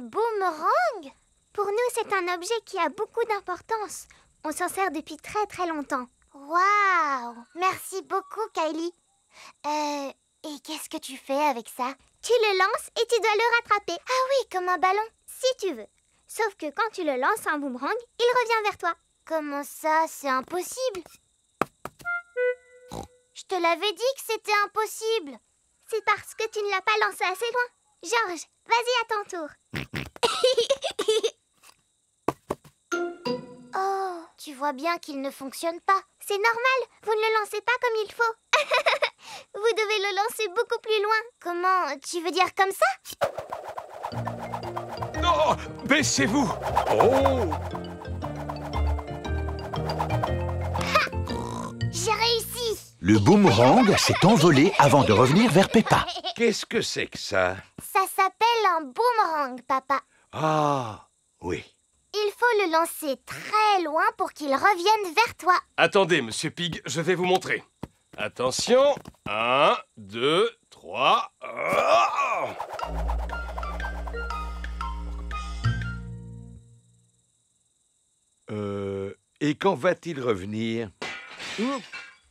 boomerang? Pour nous, c'est un objet qui a beaucoup d'importance. On s'en sert depuis très très longtemps. Waouh! Merci beaucoup, Kylie. Et qu'est-ce que tu fais avec ça? Tu le lances et tu dois le rattraper. Ah oui, comme un ballon. Si tu veux. Sauf que quand tu le lances en boomerang, il revient vers toi. Comment ça? C'est impossible. Je te l'avais dit que c'était impossible. C'est parce que tu ne l'as pas lancé assez loin. Georges, vas-y à ton tour. Oh, tu vois bien qu'il ne fonctionne pas. C'est normal, vous ne le lancez pas comme il faut. Vous devez le lancer beaucoup plus loin. Comment? Tu veux dire comme ça? Oh, baissez-vous! Oh! J'ai réussi. Le boomerang s'est envolé avant de revenir vers Peppa. Qu'est-ce que c'est que ça? Ça s'appelle un boomerang, papa. Ah, oui. Il faut le lancer très loin pour qu'il revienne vers toi. Attendez, Monsieur Pig, je vais vous montrer. Attention, 1, 2, 3... Et quand va-t-il revenir?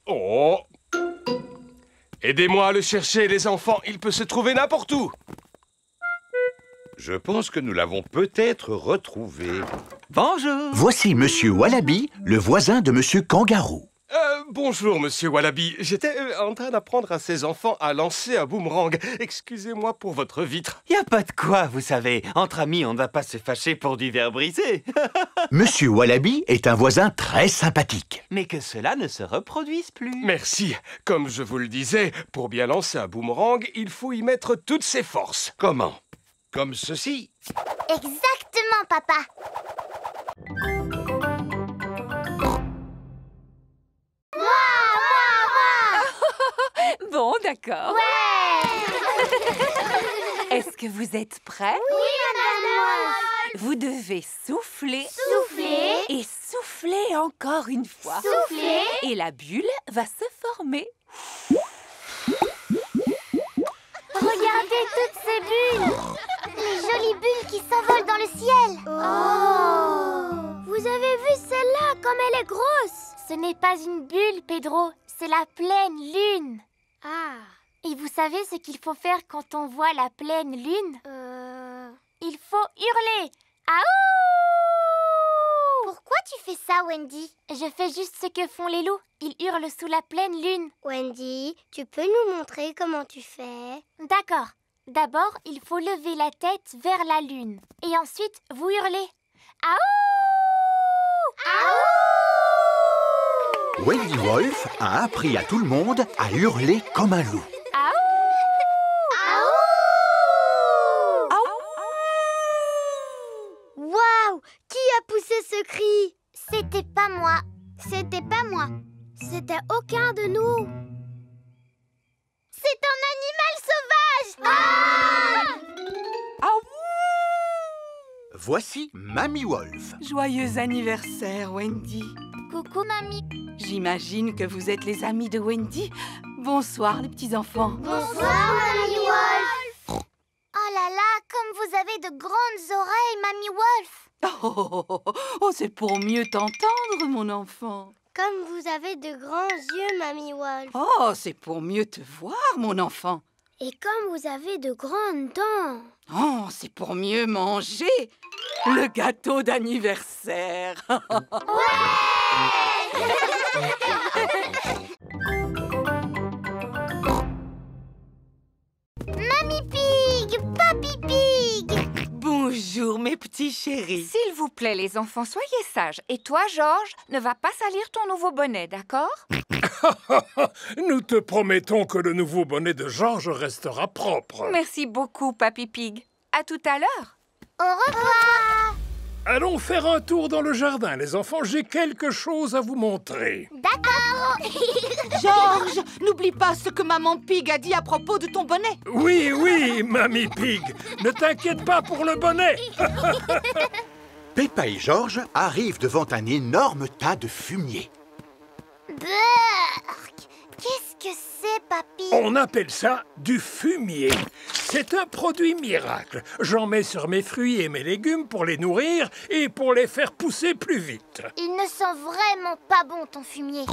Oh! Aidez-moi à le chercher, les enfants, il peut se trouver n'importe où. Je pense que nous l'avons peut-être retrouvé. Bonjour. Voici Monsieur Wallaby, le voisin de Monsieur Kangaroo. Bonjour, Monsieur Wallaby. J'étais en train d'apprendre à ces enfants à lancer un boomerang. Excusez-moi pour votre vitre. Y a pas de quoi, vous savez. Entre amis, on ne va pas se fâcher pour du verre brisé. Monsieur Wallaby est un voisin très sympathique. Mais que cela ne se reproduise plus. Merci. Comme je vous le disais, pour bien lancer un boomerang, il faut y mettre toutes ses forces. Comment? Comme ceci? Exactement, papa. Bon, d'accord. Ouais. Est-ce que vous êtes prêts? Oui, madame. Vous devez souffler. Souffler. Et souffler encore une fois. Souffler. Et la bulle va se former. Regardez toutes ces bulles. Les jolies bulles qui s'envolent dans le ciel. Oh. Vous avez vu celle-là, comme elle est grosse? Ce n'est pas une bulle, Pedro. C'est la pleine lune. Ah. Et vous savez ce qu'il faut faire quand on voit la pleine lune? Il faut hurler. Aouh! Pourquoi tu fais ça, Wendy? Je fais juste ce que font les loups. Ils hurlent sous la pleine lune. Wendy, tu peux nous montrer comment tu fais? D'accord. D'abord, il faut lever la tête vers la lune. Et ensuite, vous hurlez. Aouh! Aouh! Wendy Wolf a appris à tout le monde à hurler comme un loup. Waouh! Qui a poussé ce cri? C'était pas moi. C'était pas moi. C'était aucun de nous. C'est un animal sauvage! Ah! Voici Mamie Wolf. Joyeux anniversaire, Wendy. Coucou, mamie. J'imagine que vous êtes les amis de Wendy. Bonsoir, les petits-enfants. Bonsoir, Mamie Wolf. Oh là là, comme vous avez de grandes oreilles, Mamie Wolf. Oh, c'est pour mieux t'entendre, mon enfant. Comme vous avez de grands yeux, Mamie Wolf. Oh, c'est pour mieux te voir, mon enfant. Et comme vous avez de grandes dents. Oh, c'est pour mieux manger le gâteau d'anniversaire. Mamie Pig, Papy Pig. Bonjour, mes petits chéris. S'il vous plaît, les enfants, soyez sages. Et toi, Georges, ne va pas salir ton nouveau bonnet, d'accord? Nous te promettons que le nouveau bonnet de Georges restera propre. Merci beaucoup, Papy Pig. À tout à l'heure. Au revoir. Allons faire un tour dans le jardin, les enfants. J'ai quelque chose à vous montrer. D'accord. Georges, n'oublie pas ce que Maman Pig a dit à propos de ton bonnet. Oui, oui, Mamie Pig. Ne t'inquiète pas pour le bonnet. Peppa et Georges arrivent devant un énorme tas de fumier. Burk, qu'est-ce que c'est, papy? On appelle ça du fumier. C'est un produit miracle. J'en mets sur mes fruits et mes légumes pour les nourrir et pour les faire pousser plus vite. Il ne sent vraiment pas bon, ton fumier.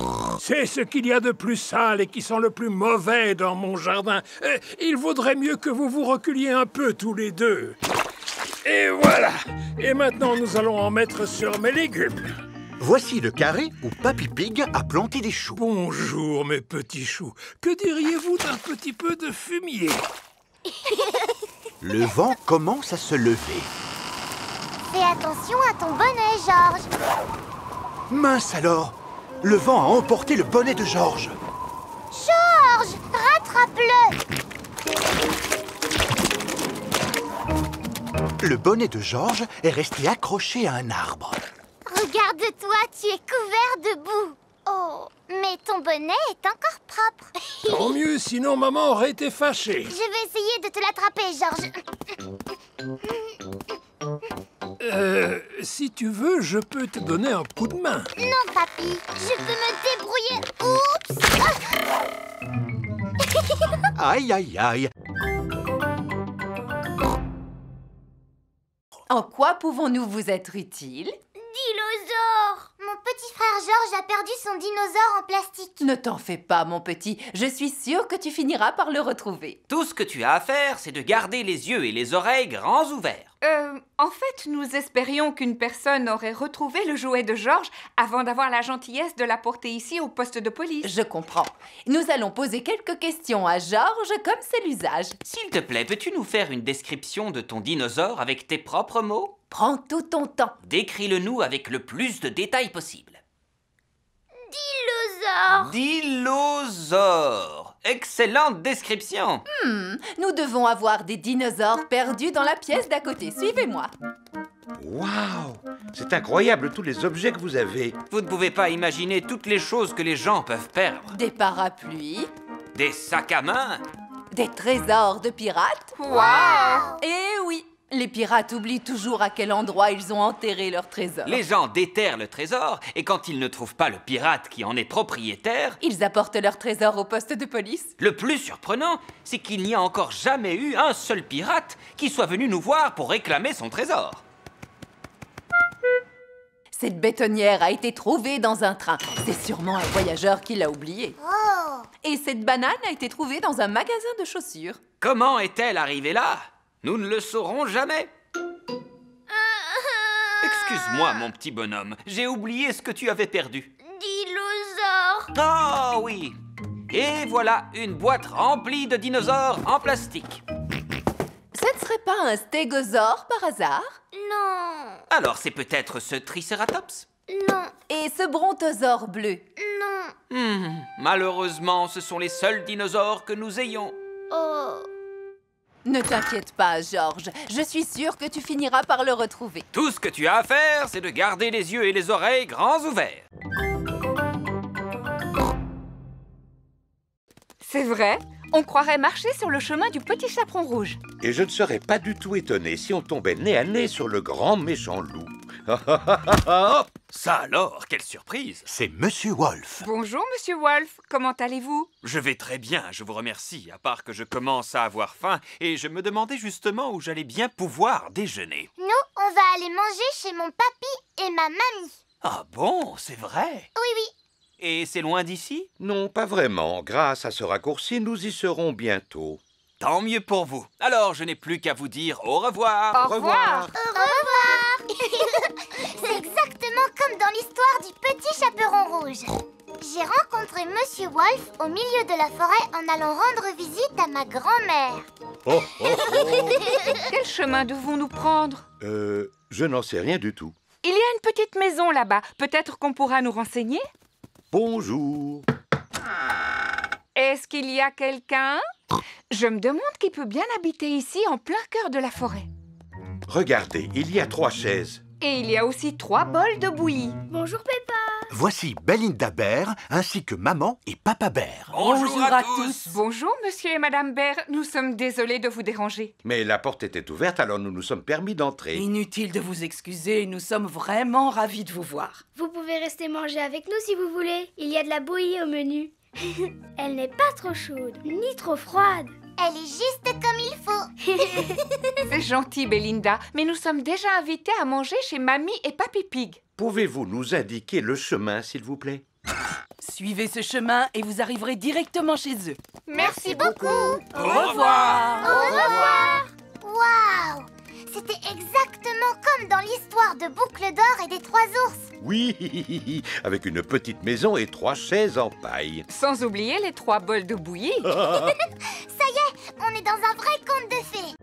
C'est ce qu'il y a de plus sale et qui sent le plus mauvais dans mon jardin. Il vaudrait mieux que vous vous reculiez un peu tous les deux. Et voilà. Et maintenant, nous allons en mettre sur mes légumes. Voici le carré où Papy Pig a planté des choux. Bonjour, mes petits choux. Que diriez-vous d'un petit peu de fumier? Le vent commence à se lever. Fais attention à ton bonnet, Georges. Mince alors! Le vent a emporté le bonnet de Georges. Georges, rattrape-le. Le bonnet de Georges est resté accroché à un arbre. Regarde-toi, tu es couvert de boue. Oh, mais ton bonnet est encore propre. Tant mieux, sinon maman aurait été fâchée. Je vais essayer de te l'attraper, Georges. Si tu veux, je peux te donner un coup de main. Non, papy, je peux me débrouiller. Oups. Aïe, aïe, aïe. En quoi pouvons-nous vous être utiles? Dinosaure! Mon petit frère Georges a perdu son dinosaure en plastique. Ne t'en fais pas, mon petit. Je suis sûre que tu finiras par le retrouver. Tout ce que tu as à faire, c'est de garder les yeux et les oreilles grands ouverts. En fait, nous espérions qu'une personne aurait retrouvé le jouet de Georges avant d'avoir la gentillesse de l'apporter ici au poste de police. Je comprends. Nous allons poser quelques questions à Georges, comme c'est l'usage. S'il te plaît, peux-tu nous faire une description de ton dinosaure avec tes propres mots? Prends tout ton temps. Décris-le-nous avec le plus de détails possible. Dinosaure! Dinosaure! Excellente description! Nous devons avoir des dinosaures perdus dans la pièce d'à côté. Suivez-moi. Waouh! C'est incroyable tous les objets que vous avez. Vous ne pouvez pas imaginer toutes les choses que les gens peuvent perdre. Des parapluies, Des sacs à main, des trésors de pirates. Waouh! Eh oui, les pirates oublient toujours à quel endroit ils ont enterré leurs trésors. les gens déterrent le trésor et quand ils ne trouvent pas le pirate qui en est propriétaire, Ils apportent leurs trésors au poste de police. le plus surprenant, c'est qu'il n'y a encore jamais eu un seul pirate qui soit venu nous voir pour réclamer son trésor. Cette bétonnière a été trouvée dans un train. C'est sûrement un voyageur qui l'a oubliée. Oh! Et cette banane a été trouvée dans un magasin de chaussures. Comment est-elle arrivée là? Nous ne le saurons jamais. Excuse-moi, mon petit bonhomme, j'ai oublié ce que tu avais perdu. Dinosaure! Oh oui! Et voilà une boîte remplie de dinosaures en plastique. Ce ne serait pas un stégosaure par hasard? Non, Alors c'est peut-être ce Triceratops? non, Et ce brontosaure bleu? non. Malheureusement, ce sont les seuls dinosaures que nous ayons. Oh! Ne t'inquiète pas, Georges. Je suis sûre que tu finiras par le retrouver. Tout ce que tu as à faire, c'est de garder les yeux et les oreilles grands ouverts. C'est vrai, on croirait marcher sur le chemin du petit chaperon rouge. Et je ne serais pas du tout étonné si on tombait nez à nez sur le grand méchant loup. Ça alors, quelle surprise! C'est Monsieur Wolf. Bonjour, Monsieur Wolf. Comment allez-vous? Je vais très bien, je vous remercie, à part que je commence à avoir faim et je me demandais justement où j'allais bien pouvoir déjeuner. Nous, on va aller manger chez mon papy et ma mamie. Ah bon, c'est vrai? Oui, oui. Et c'est loin d'ici? Non, pas vraiment. Grâce à ce raccourci, nous y serons bientôt. Tant mieux pour vous. Alors, je n'ai plus qu'à vous dire au revoir. Au revoir. Au revoir. C'est exactement comme dans l'histoire du petit chaperon rouge. J'ai rencontré Monsieur Wolf au milieu de la forêt en allant rendre visite à ma grand-mère. Oh, oh, oh. Quel chemin devons-nous prendre? Je n'en sais rien du tout. Il y a une petite maison là-bas. Peut-être qu'on pourra nous renseigner? Bonjour. Est-ce qu'il y a quelqu'un? Je me demande qui peut bien habiter ici en plein cœur de la forêt. Regardez, il y a 3 chaises. Et il y a aussi 3 bols de bouillie. Bonjour Peppa. Voici Belinda Bear ainsi que Maman et Papa Bear. Bonjour à tous. Bonjour, monsieur et madame Bear. Nous sommes désolés de vous déranger. Mais la porte était ouverte, alors nous nous sommes permis d'entrer. Inutile de vous excuser, nous sommes vraiment ravis de vous voir. Vous pouvez rester manger avec nous si vous voulez. Il y a de la bouillie au menu. Elle n'est pas trop chaude, ni trop froide. Elle est juste comme il faut. C'est gentil, Belinda, mais nous sommes déjà invités à manger chez Mamie et Papy Pig. Pouvez-vous nous indiquer le chemin, s'il vous plaît? Suivez ce chemin et vous arriverez directement chez eux. Merci beaucoup. Au revoir. Au revoir. Waouh! C'était exactement comme dans l'histoire de Boucle d'Or et des 3 ours. Oui, avec une petite maison et 3 chaises en paille. Sans oublier les 3 bols de bouillie. Ça y est, on est dans un vrai conte de fées.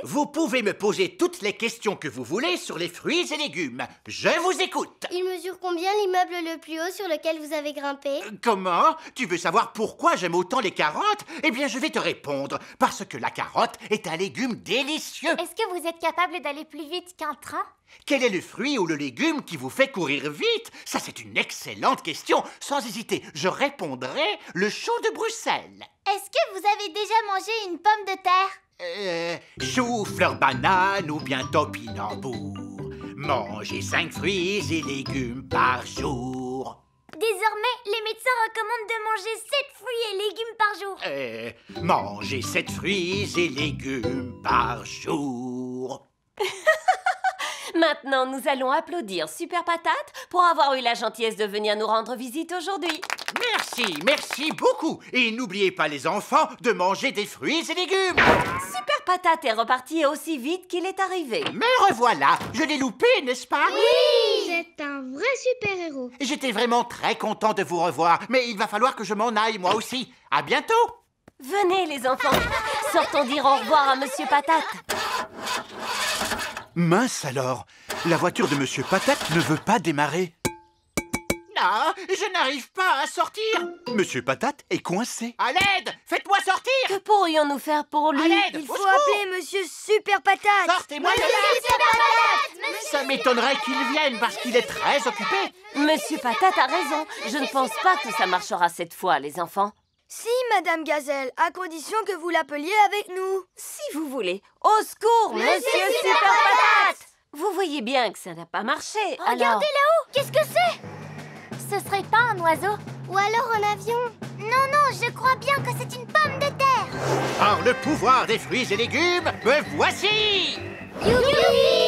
Vous pouvez me poser toutes les questions que vous voulez sur les fruits et légumes. Je vous écoute. Il mesure combien l'immeuble le plus haut sur lequel vous avez grimpé? Comment? Tu veux savoir pourquoi j'aime autant les carottes? Eh bien, je vais te répondre. Parce que la carotte est un légume délicieux. Est-ce que vous êtes capable d'aller plus vite qu'un train? Quel est le fruit ou le légume qui vous fait courir vite? Ça, c'est une excellente question. Sans hésiter, je répondrai le chou de Bruxelles. Est-ce que vous avez déjà mangé une pomme de terre? Chou, fleur, banane ou bien topinambour. Mangez 5 fruits et légumes par jour. Désormais, les médecins recommandent de manger 7 fruits et légumes par jour. Mangez 7 fruits et légumes par jour. Maintenant, nous allons applaudir Super Patate pour avoir eu la gentillesse de venir nous rendre visite aujourd'hui. Merci beaucoup. Et n'oubliez pas, les enfants, de manger des fruits et légumes. Super Patate est reparti aussi vite qu'il est arrivé. Me revoilà. Je l'ai loupé, n'est-ce pas? Oui! C'est un vrai super-héros. J'étais vraiment très content de vous revoir. Mais il va falloir que je m'en aille, moi aussi. À bientôt. Venez, les enfants. Sortons dire au revoir à Monsieur Patate. Mince alors, la voiture de Monsieur Patate ne veut pas démarrer. Non, je n'arrive pas à sortir. Monsieur Patate est coincé. À l'aide! Faites-moi sortir! Que pourrions-nous faire pour lui? À l'aide! Il faut appeler Monsieur Super Patate. Sortez-moi de là! Super Patate! Ça m'étonnerait qu'il vienne parce qu'il est très occupé. Monsieur Patate a raison. Je ne pense pas que ça marchera cette fois, les enfants. Si, Madame Gazelle, à condition que vous l'appeliez avec nous. Si vous voulez. Au secours, Monsieur Super Patate! Vous voyez bien que ça n'a pas marché. Regardez alors... là-haut! Qu'est-ce que c'est? Ce serait pas un oiseau? Ou alors un avion? Non, je crois bien que c'est une pomme de terre. Par le pouvoir des fruits et légumes, me voici! Youpi!